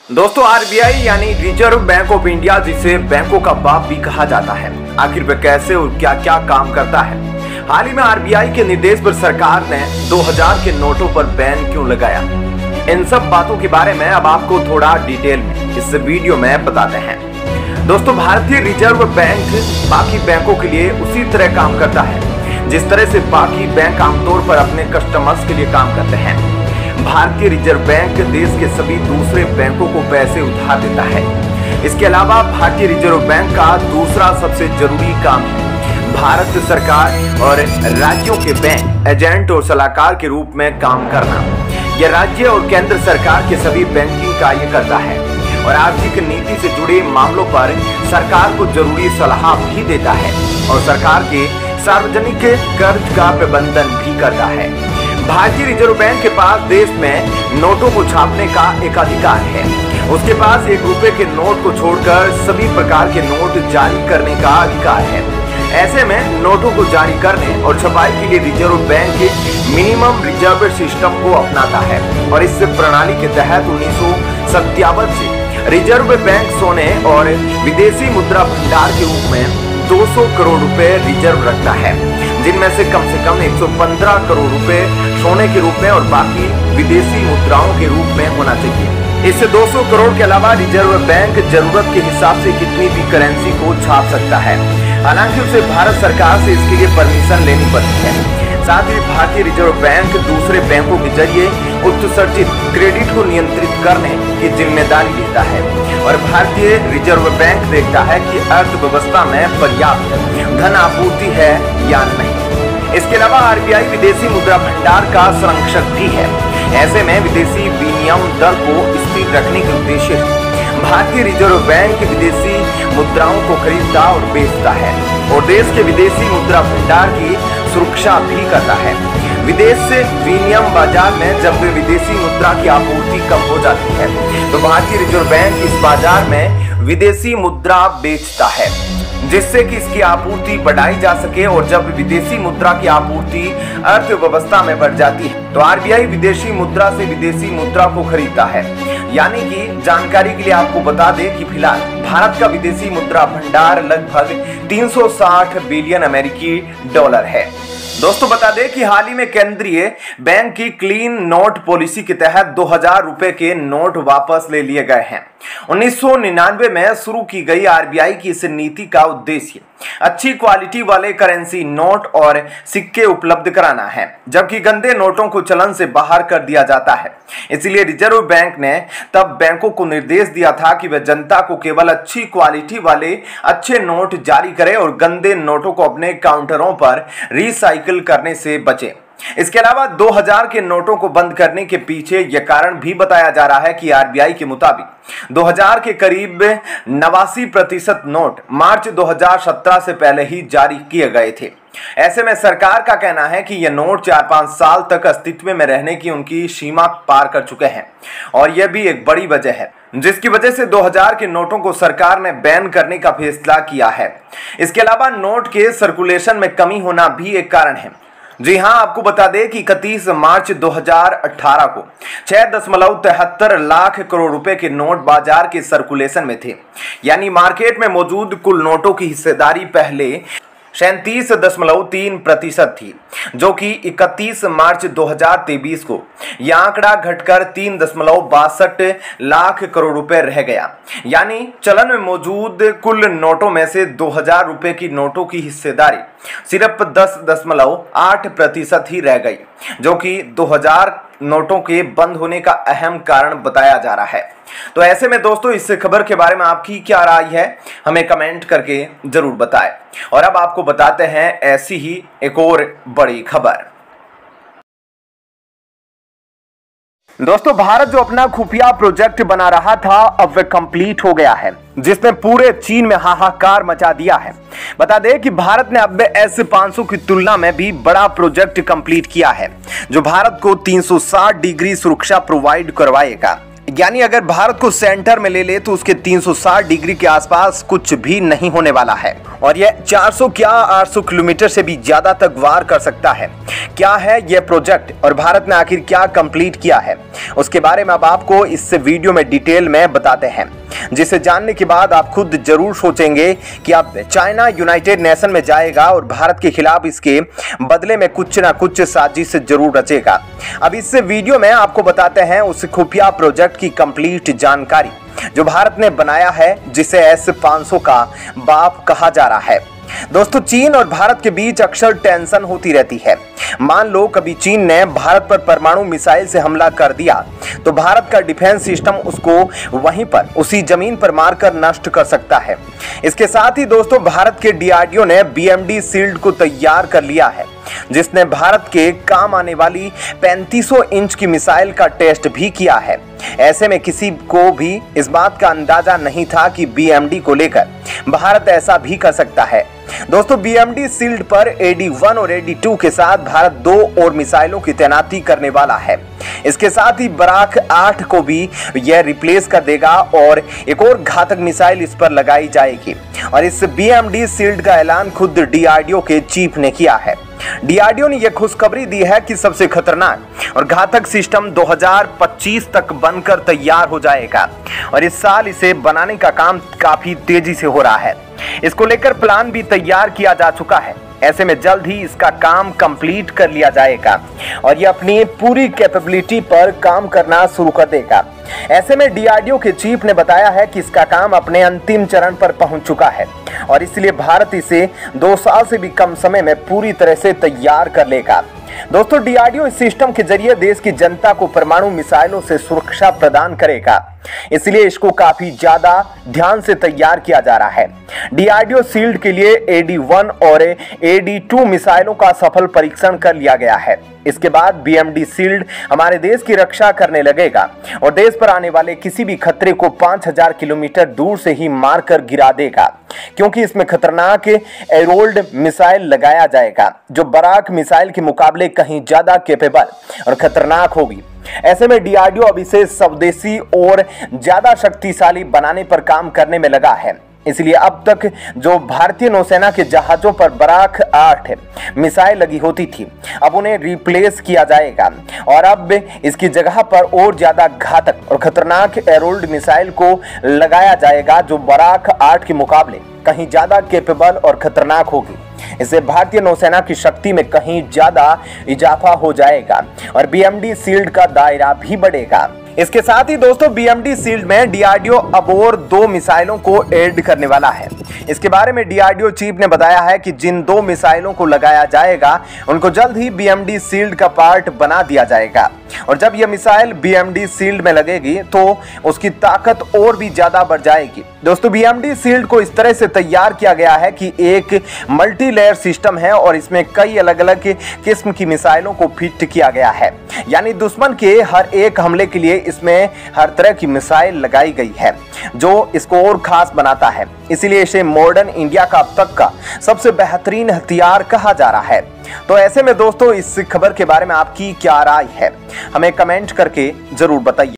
दोस्तों आरबीआई यानी reserve bank of India, जिसे बैंकों का बाप भी कहा जाता है, आखिर वह कैसे और क्या क्या काम करता है। हाल ही में आरबीआई के निर्देश पर सरकार ने 2000 के नोटों पर बैन क्यों लगाया, इन सब बातों के बारे में अब आपको थोड़ा डिटेल में इस वीडियो में बताते हैं। दोस्तों भारतीय रिजर्व बैंक बाकी बैंकों के लिए उसी तरह काम करता है जिस तरह से बाकी बैंक आमतौर पर अपने कस्टमर्स के लिए काम करते हैं। भारतीय रिजर्व बैंक देश के सभी दूसरे बैंकों को पैसे उधार देता है। इसके अलावा भारतीय रिजर्व बैंक का दूसरा सबसे जरूरी काम है भारत सरकार और राज्यों के बैंक एजेंट और सलाहकार के रूप में काम करना। यह राज्य और केंद्र सरकार के सभी बैंकिंग कार्य करता है और आर्थिक नीति से जुड़े मामलों पर सरकार को जरूरी सलाह भी देता है और सरकार के सार्वजनिक कर्ज का प्रबंधन भी करता है। भारतीय रिजर्व बैंक के पास देश में नोटों को छापने का एक अधिकार है। उसके पास 1 रुपए के नोट को छोड़कर सभी प्रकार के नोट जारी करने का अधिकार है। ऐसे में नोटों को जारी करने और छपाई के लिए reserve bank minimum reserve system को अपनाता है और इस प्रणाली के तहत 1957 से रिजर्व बैंक सोने और विदेशी मुद्रा भंडार के रूप में 200 करोड़ रुपए रिजर्व रखता है, जिनमें से कम 115 करोड़ रुपए सोने के रूप में और बाकी विदेशी मुद्राओं के रूप में होना चाहिए। इससे 200 करोड़ के अलावा रिजर्व बैंक जरूरत के हिसाब से कितनी भी करेंसी को छाप सकता है। हालांकि उसे भारत सरकार से इसके लिए परमिशन लेनी पड़ती है। साथ ही भारतीय रिजर्व बैंक दूसरे बैंकों के जरिए उत्सर्जित क्रेडिट को नियंत्रित करने की जिम्मेदारी लेता है और भारतीय रिजर्व बैंक देखता है कि अर्थव्यवस्था में पर्याप्त धन आपूर्ति है या नहीं। इसके अलावा आरबीआई विदेशी मुद्रा भंडार का संरक्षक भी है। ऐसे में विदेशी विनिमय दर को स्थिर रखने के उद्देश्य से भारतीय रिजर्व बैंक विदेशी मुद्राओं को खरीदता और बेचता है और देश के विदेशी मुद्रा भंडार की सुरक्षा भी करता है। विदेश से विनिमय बाजार में जब विदेशी मुद्रा की आपूर्ति कम हो जाती है तो भारतीय रिजर्व बैंक इस बाजार में विदेशी मुद्रा बेचता है जिससे कि इसकी आपूर्ति बढ़ाई जा सके और जब विदेशी मुद्रा की आपूर्ति अर्थव्यवस्था में बढ़ जाती है तो आरबीआई विदेशी मुद्रा से विदेशी मुद्रा को खरीदता है। यानी कि जानकारी के लिए आपको बता दें कि फिलहाल भारत का विदेशी मुद्रा भंडार लगभग 360 बिलियन अमेरिकी डॉलर है। दोस्तों बता दें कि हाल ही में केंद्रीय बैंक की क्लीन नोट पॉलिसी के तहत 2000 रुपए के नोट वापस ले लिए गए हैं। 1999 में शुरू की गई आरबीआई की इस नीति का उद्देश्य अच्छी क्वालिटी वाले करेंसी नोट और सिक्के उपलब्ध कराना है, जबकि गंदे नोटों को चलन से बाहर कर दिया जाता है। इसलिए रिजर्व बैंक ने तब बैंकों को निर्देश दिया था कि वे जनता को केवल अच्छी क्वालिटी वाले अच्छे नोट जारी करें और गंदे नोटों को अपने काउंटरों पर रिसाइकिल करने से बचें। इसके अलावा 2000 के नोटों को बंद करने के पीछे यह कारण भी बताया जा रहा है कि आरबीआई के मुताबिक 2000 के करीब 89% नोट मार्च 2017 से पहले ही जारी किए गए थे। ऐसे में सरकार का कहना है कि ये नोट 4-5 साल तक अस्तित्व में रहने की उनकी सीमा पार कर चुके हैं और यह भी एक बड़ी वजह है जिसकी वजह से 2000 के नोटों को सरकार ने बैन करने का फैसला किया है। इसके अलावा नोट के सर्कुलेशन में कमी होना भी एक कारण है। जी हां, आपको बता दें कि 31 मार्च 2018 को 6.73 लाख करोड़ रुपए के नोट बाजार के सर्कुलेशन में थे। यानी मार्केट में मौजूद कुल नोटों की हिस्सेदारी पहले 37.3% थी, जो कि 31 मार्च 2023 को यह आंकड़ा घटकर 3.62 लाख करोड़ रुपए रह गया। यानी चलन में मौजूद कुल नोटों में से 2000 रुपए की नोटों की हिस्सेदारी सिर्फ 10.8% ही रह गई, जो कि 2000 नोटों के बंद होने का अहम कारण बताया जा रहा है। तो ऐसे में दोस्तों इस खबर के बारे में आपकी क्या राय है, हमें कमेंट करके जरूर बताएं। और अब आपको बताते हैं ऐसी ही एक और बड़ी खबर। दोस्तों भारत जो अपना खुफिया प्रोजेक्ट बना रहा था अब वह कंप्लीट हो गया है, जिसने पूरे चीन में हाहाकार मचा दिया है। बता दें कि भारत ने अब S-500 की तुलना में भी बड़ा प्रोजेक्ट कंप्लीट किया है, जो भारत को 360 डिग्री सुरक्षा प्रोवाइड करवाएगा। यानी अगर भारत को सेंटर में ले ले तो उसके 360 डिग्री के आसपास कुछ भी नहीं होने वाला है और यह 400 क्या 800 किलोमीटर से भी ज्यादा तक वार कर सकता है। क्या है यह प्रोजेक्ट और भारत ने आखिर क्या कंप्लीट किया है, उसके बारे में अब आपको इस वीडियो में डिटेल में बताते हैं, जिसे जानने के बाद आप खुद जरूर सोचेंगे कि अब चाइना यूनाइटेड नेशन में जाएगा और भारत के खिलाफ इसके बदले में कुछ ना कुछ साजिश जरूर रचेगा। अब इस वीडियो में आपको बताते हैं उस खुफिया प्रोजेक्ट की कंप्लीट जानकारी जो भारत ने बनाया है, जिसे S-500 का बाप कहा जा रहा है। दोस्तों, चीन और भारत के बीच अक्सर टेंशन होती रहती है। मान लो कभी चीन ने भारत पर परमाणु मिसाइल से हमला कर दिया तो भारत का डिफेंस सिस्टम उसको वहीं पर उसी जमीन पर मारकर नष्ट कर सकता है। इसके साथ ही दोस्तों, भारत के DRDO ने BMD शील्ड को तैयार कर लिया है, जिसने भारत के काम आने वाली 3500 इंच की मिसाइल का टेस्ट भी किया है। ऐसे में किसी को भी इस बात का अंदाजा नहीं था कि BMD को लेकर भारत ऐसा भी कर सकता है। दोस्तों, BMD शील्ड पर AD-1 और AD-2 के साथ भारत 2 और मिसाइलों की तैनाती करने वाला है। इसके साथ ही बराक 8 को भी यह रिप्लेस कर देगा और एक और घातक मिसाइल इस पर लगाई जाएगी और इस BMD शील्ड का ऐलान खुद DRDO के चीफ ने किया है। DRDO ने यह खुशखबरी दी है कि सबसे खतरनाक और घातक सिस्टम 2025 तक बनकर तैयार हो जाएगा और इस साल इसे बनाने का काम काफी तेजी से हो रहा है। इसको लेकर प्लान भी तैयार किया जा चुका है। ऐसे में जल्द ही इसका काम कंप्लीट कर लिया जाएगा और ये अपनी पूरी कैपेबिलिटी पर काम करना शुरू कर देगा। ऐसे में DRDO के चीफ ने बताया है कि इसका काम अपने अंतिम चरण पर पहुंच चुका है और इसलिए भारत इसे 2 साल से भी कम समय में पूरी तरह से तैयार कर लेगा। दोस्तों, DRDO इस सिस्टम के जरिए देश की जनता को परमाणु मिसाइलों से सुरक्षा प्रदान करेगा, इसलिए इसको काफी ज्यादा ध्यान से तैयार किया जा रहा है। DRDO शील्ड के लिए AD-1 और AD-2 मिसाइलों का सफल परीक्षण कर लिया गया है। इसके बाद BMD शील्ड हमारे देश की रक्षा करने लगेगा और देश पर आने वाले किसी भी खतरे को 5000 किलोमीटर दूर से ही मारकर गिरा देगा, क्योंकि इसमें खतरनाक एरोल्ड मिसाइल लगाया जाएगा जो बराक मिसाइल के मुकाबले कहीं ज्यादा कैपेबल और खतरनाक होगी। ऐसे में DRDO अब इसे स्वदेशी और ज्यादा शक्तिशाली बनाने पर काम करने में लगा है। इसलिए अब तक जो भारतीय नौसेना के जहाजों पर बराक 8 मिसाइल लगी होती थी, अब उन्हें रिप्लेस किया जाएगा और अब इसकी जगह पर और ज्यादा घातक और खतरनाक एरोल्ड मिसाइल को लगाया जाएगा जो बराक 8 के मुकाबले कहीं ज्यादा कैपेबल और खतरनाक होगी। इससे भारतीय नौसेना की शक्ति में कहीं ज्यादा इजाफा हो जाएगा और BMD शील्ड का दायरा भी बढ़ेगा। इसके साथ ही दोस्तों, BMD शील्ड में DRDO अब और 2 मिसाइलों को ऐड करने वाला है। इसके बारे में DRDO चीफ ने बताया है कि जिन 2 मिसाइलों को लगाया जाएगा उनको जल्द ही BMD शील्ड का पार्ट बना दिया जाएगा और जब यह मिसाइल BMD शील्ड में लगेगी तो उसकी ताकत और भी ज्यादा बढ़ जाएगी। दोस्तों, BMD शील्ड को इस तरह से तैयार किया गया है कि एक मल्टी लेयर सिस्टम है और इसमें कई अलग अलग किस्म की मिसाइलों को फिट किया गया है, यानी दुश्मन के हर एक हमले के लिए इसमें हर तरह की मिसाइल लगाई गई है जो इसको और खास बनाता है। इसीलिए इसे मॉडर्न इंडिया का अब तक का सबसे बेहतरीन हथियार कहा जा रहा है। तो ऐसे में दोस्तों, इस खबर के बारे में आपकी क्या राय है, हमें कमेंट करके जरूर बताइए।